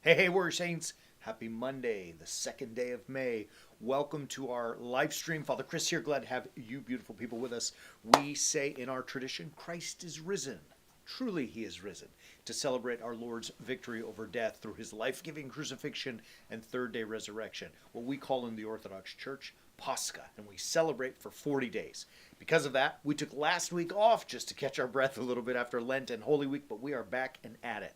Hey, Warrior Saints. Happy Monday, the second day of May. Welcome to our live stream. Father Chris here. Glad to have you beautiful people with us. We say in our tradition, Christ is risen. Truly, he is risen to celebrate our Lord's victory over death through his life giving crucifixion and third day resurrection, what we call in the Orthodox Church Pascha, and we celebrate for 40 days. Because of that, we took last week off just to catch our breath a little bit after Lent and Holy Week, but we are back and at it.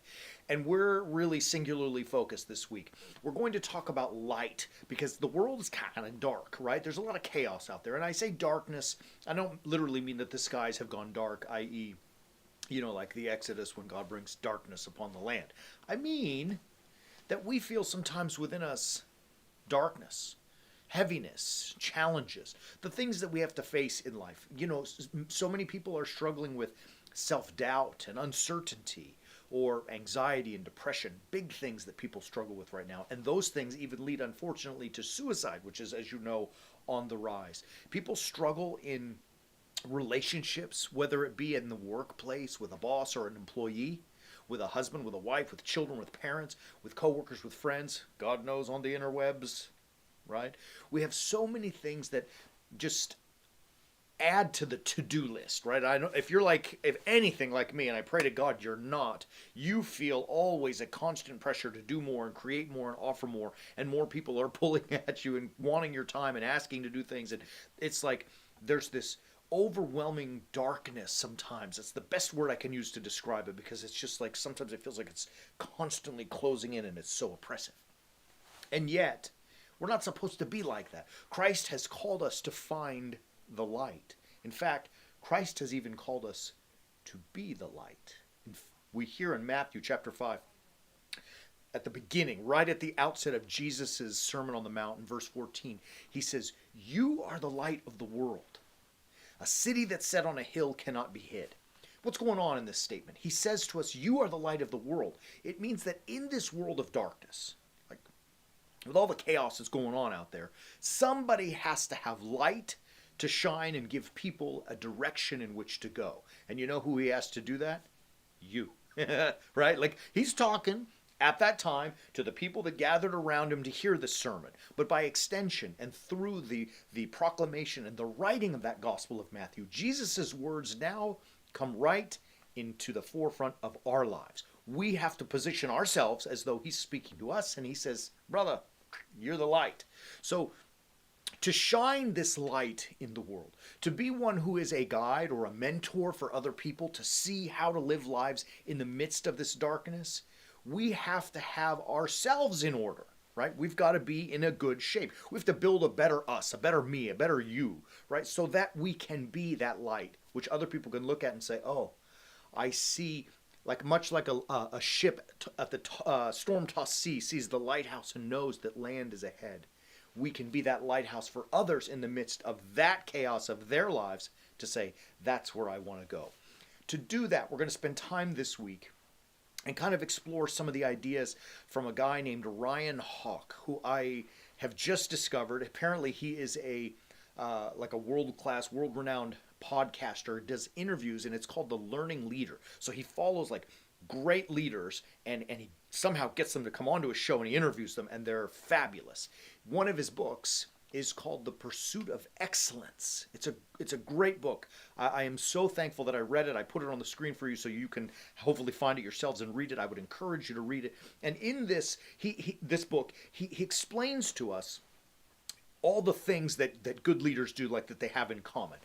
And we're really singularly focused this week. We're going to talk about light because the world is kind of dark, right? There's a lot of chaos out there. And I say darkness, I don't literally mean that the skies have gone dark, i.e., like the Exodus when God brings darkness upon the land. I mean that we feel sometimes within us darkness, heaviness, challenges, the things that we have to face in life. So many people are struggling with self-doubt and uncertainty or anxiety and depression, big things that people struggle with right now. And those things even lead, unfortunately, to suicide, which is, as you know, on the rise. People struggle in relationships, whether it be in the workplace with a boss or an employee, with a husband, with a wife, with children, with parents, with coworkers, with friends, God knows on the interwebs, right? We have so many things that just add to the to-do list, right? I know if you're like, if anything like me, and I pray to God you're not, you feel always a constant pressure to do more and create more and offer more, and more people are pulling at you and wanting your time and asking to do things, and it's like there's this overwhelming darkness sometimes. It's the best word I can use to describe it because it's just like sometimes it feels like it's constantly closing in and it's so oppressive. And yet, we're not supposed to be like that. Christ has called us to find the light. In fact, Christ has even called us to be the light. We hear in Matthew chapter 5, at the beginning, right at the outset of Jesus' Sermon on the Mount in verse 14, he says, "You are the light of the world. A city that's set on a hill cannot be hid." What's going on in this statement? He says to us, you are the light of the world. It means that in this world of darkness, like with all the chaos that's going on out there, somebody has to have light to shine and give people a direction in which to go. And you know who he has to do that? You. Right? Like he's talking at that time to the people that gathered around him to hear the sermon. But by extension and through the proclamation and the writing of that Gospel of Matthew, Jesus' words now come right into the forefront of our lives. We have to position ourselves as though he's speaking to us and he says, brother, you're the light. So to shine this light in the world, to be one who is a guide or a mentor for other people to see how to live lives in the midst of this darkness, we have to have ourselves in order, right? We've got to be in a good shape. We have to build a better us, a better me, a better you, right? So that we can be that light, which other people can look at and say, oh, I see, like much like a ship at the storm-tossed sea sees the lighthouse and knows that land is ahead. We can be that lighthouse for others in the midst of that chaos of their lives to say, that's where I want to go. To do that, we're going to spend time this week and kind of explore some of the ideas from a guy named Ryan Hawk, who I have just discovered. Apparently, he is like a world-class, world-renowned podcaster, does interviews, and it's called The Learning Leader. So he follows like great leaders, and he somehow gets them to come onto his show, and he interviews them, and they're fabulous. One of his books is called The Pursuit of Excellence. It's a great book. I am so thankful that I read it. I put it on the screen for you so you can hopefully find it yourselves and read it. I would encourage you to read it. And in this this book, he explains to us all the things that good leaders do, like that they have in common.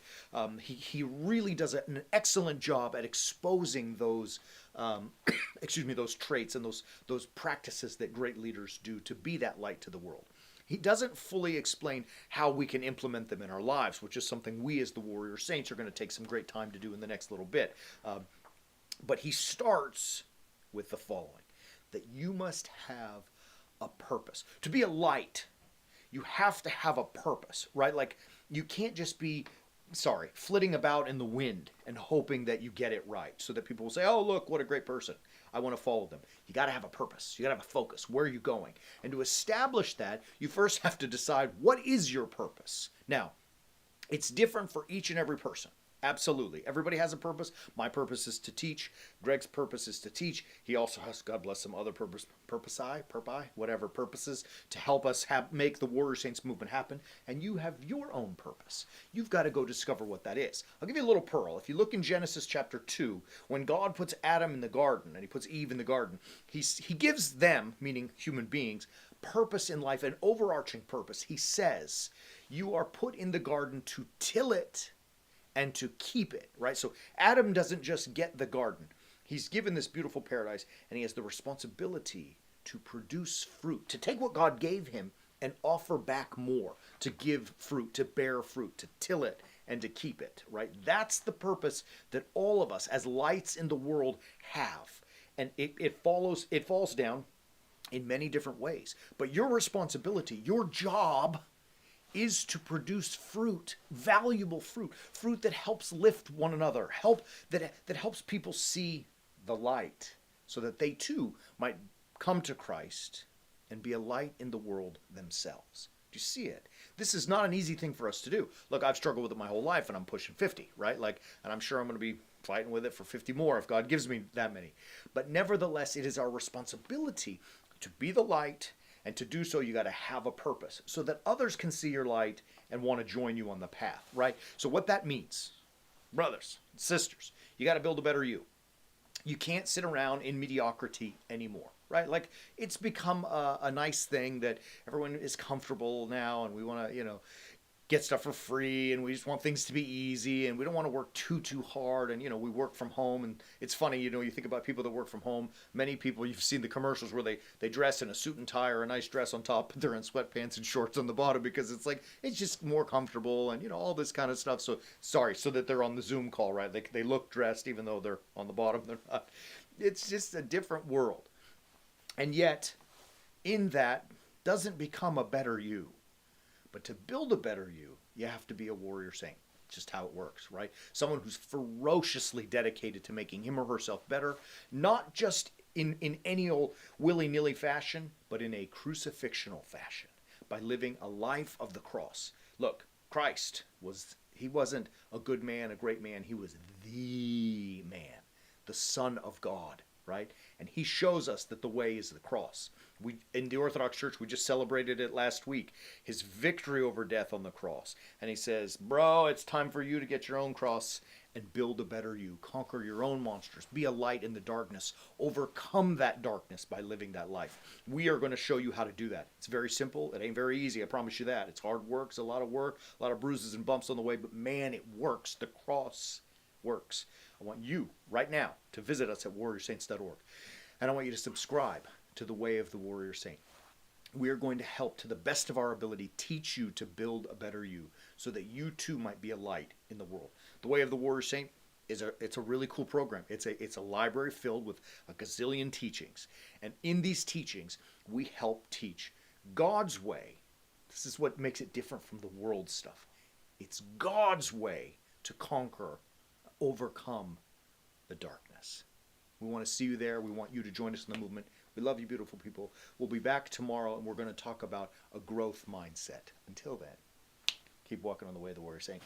He really does an excellent job at exposing those those traits and those practices that great leaders do to be that light to the world. He doesn't fully explain how we can implement them in our lives, which is something we as the Warrior Saints are going to take some great time to do in the next little bit. But he starts with the following, that you must have a purpose. To be a light, you have to have a purpose, right? Like you can't just be, flitting about in the wind and hoping that you get it right so that people will say, oh, look, what a great person. I want to follow them. You got to have a purpose. You got to have a focus. Where are you going? And to establish that, you first have to decide what is your purpose. Now, it's different for each and every person, Absolutely. Everybody has a purpose. My purpose is to teach. Greg's purpose is to teach. He also has, God bless him, other whatever purposes to help us make the Warrior Saints movement happen. And you have your own purpose. You've got to go discover what that is. I'll give you a little pearl. If you look in Genesis chapter 2, when God puts Adam in the garden and he puts Eve in the garden, he gives them, meaning human beings, purpose in life, an overarching purpose. He says, you are put in the garden to till it and to keep it, right? So Adam doesn't just get the garden. He's given this beautiful paradise, and he has the responsibility to produce fruit, to take what God gave him and offer back more, to give fruit, to bear fruit, to till it and to keep it, right? That's the purpose that all of us as lights in the world have. And it falls down in many different ways. But your responsibility, your job is to produce fruit, valuable fruit, fruit that helps lift one another, that helps people see the light so that they too might come to Christ and be a light in the world themselves. Do you see it? This is not an easy thing for us to do. Look, I've struggled with it my whole life and I'm pushing 50, right? And I'm sure I'm going to be fighting with it for 50 more if God gives me that many. But nevertheless, it is our responsibility to be the light. And to do so, you got to have a purpose so that others can see your light and want to join you on the path, right? So what that means, brothers, sisters, you got to build a better you. You can't sit around in mediocrity anymore, right? It's become a nice thing that everyone is comfortable now and we want to, get stuff for free and we just want things to be easy and we don't want to work too hard and we work from home. And it's funny, you think about people that work from home, many people, you've seen the commercials where they dress in a suit and tie or a nice dress on top, but they're in sweatpants and shorts on the bottom because it's just more comfortable and all this kind of stuff. So that they're on the Zoom call, right? They look dressed even though they're on the bottom, they're not. It's just a different world. And yet in that doesn't become a better you. But to build a better you have to be a warrior saint. It's just how it works, right? Someone who's ferociously dedicated to making him or herself better, not just in any old willy-nilly fashion, but in a crucifixional fashion, by living a life of the cross. Look, Christ he wasn't a good man, a great man. He was the man, the Son of God, right? And he shows us that the way is the cross. In the Orthodox Church, we just celebrated it last week, his victory over death on the cross. And he says, bro, it's time for you to get your own cross and build a better you. Conquer your own monsters. Be a light in the darkness. Overcome that darkness by living that life. We are going to show you how to do that. It's very simple. It ain't very easy. I promise you that. It's hard work. It's a lot of work. A lot of bruises and bumps on the way. But man, it works. The cross works. I want you right now to visit us at warriorsaints.org. And I want you to subscribe to the Way of the Warrior Saint. We are going to help to the best of our ability teach you to build a better you so that you too might be a light in the world. The Way of the Warrior Saint it's a really cool program. It's a library filled with a gazillion teachings. And in these teachings, we help teach God's way. This is what makes it different from the world stuff. It's God's way to conquer, overcome the darkness. We want to see you there. We want you to join us in the movement. We love you, beautiful people. We'll be back tomorrow, and we're going to talk about a growth mindset. Until then, keep walking on the way of the Warrior Saint.